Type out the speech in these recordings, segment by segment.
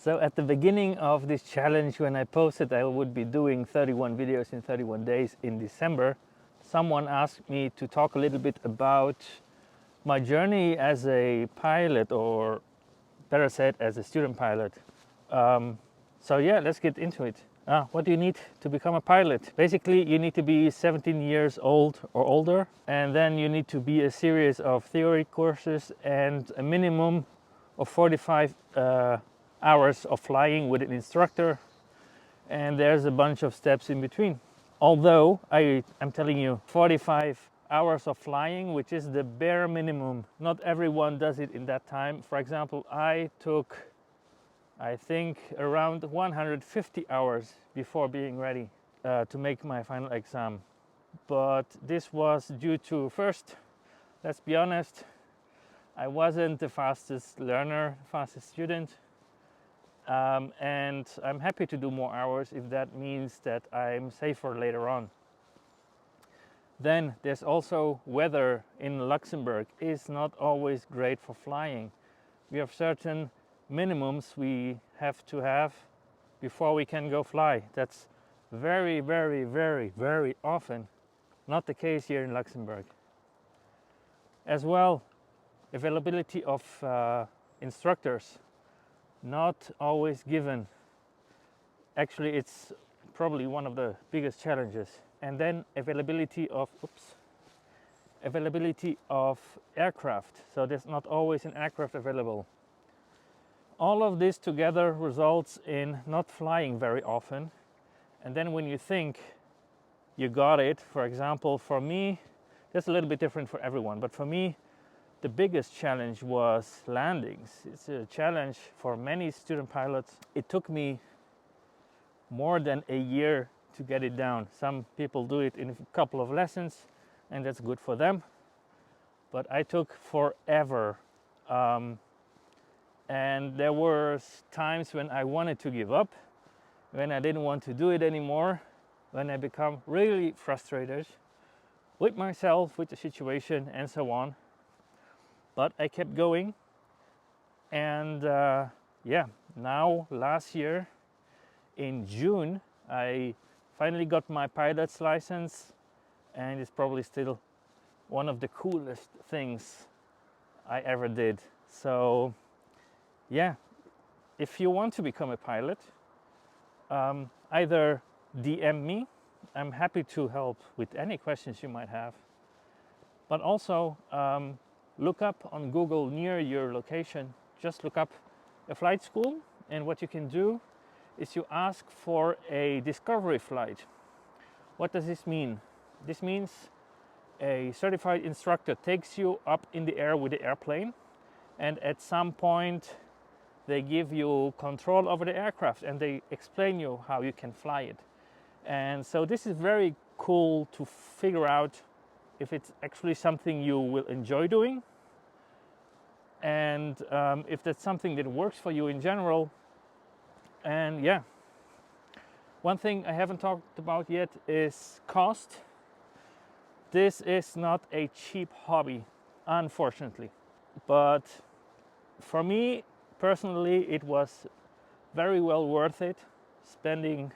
So at the beginning of this challenge, when I posted I would be doing 31 videos in 31 days in December, someone asked me to talk a little bit about my journey as a pilot, or better said, as a student pilot. So yeah, let's get into it. What do you need to become a pilot? Basically, you need to be 17 years old or older, and then you need to be a series of theory courses and a minimum of 45 hours of flying with an instructor, and there's a bunch of steps in between. Although I'm telling you 45 hours of flying, which is the bare minimum. Not everyone does it in that time. For example, I took, I think, around 150 hours before being ready to make my final exam. But this was due to, first, let's be honest, I wasn't the fastest learner, fastest student. And I'm happy to do more hours if that means that I'm safer later on. Then there's also weather in Luxembourg is not always great for flying. We have certain minimums we have to have before we can go fly. That's very, very, very, very often not the case here in Luxembourg. As well, availability of instructors, not always given. Actually, it's probably one of the biggest challenges. And then availability of aircraft. So there's not always an aircraft available. All of this together results in not flying very often. And then when you think you got it, for example, for me, that's a little bit different for everyone, but for me, the biggest challenge was landings. It's a challenge for many student pilots. It took me more than a year to get it down. Some people do it in a couple of lessons, and that's good for them. But I took forever. And there were times when I wanted to give up, when I didn't want to do it anymore, when I become really frustrated with myself, with the situation, and so on. But I kept going, and yeah, now last year in June I finally got my pilot's license, and it's probably still one of the coolest things I ever did. So yeah, if you want to become a pilot, either DM me. I'm happy to help with any questions you might have, but also look up on Google near your location. Just look up a flight school, and what you can do is you ask for a discovery flight. What does this mean? This means a certified instructor takes you up in the air with the airplane, and at some point they give you control over the aircraft and they explain you how you can fly it. And so this is very cool to figure out if it's actually something you will enjoy doing, and if that's something that works for you in general. And yeah, one thing I haven't talked about yet is cost. This is not a cheap hobby, unfortunately, but for me personally it was very well worth it, spending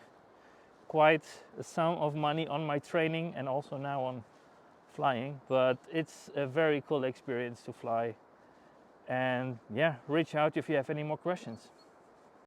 quite a sum of money on my training and also now on flying. But it's a very cool experience to fly. And yeah, reach out if you have any more questions.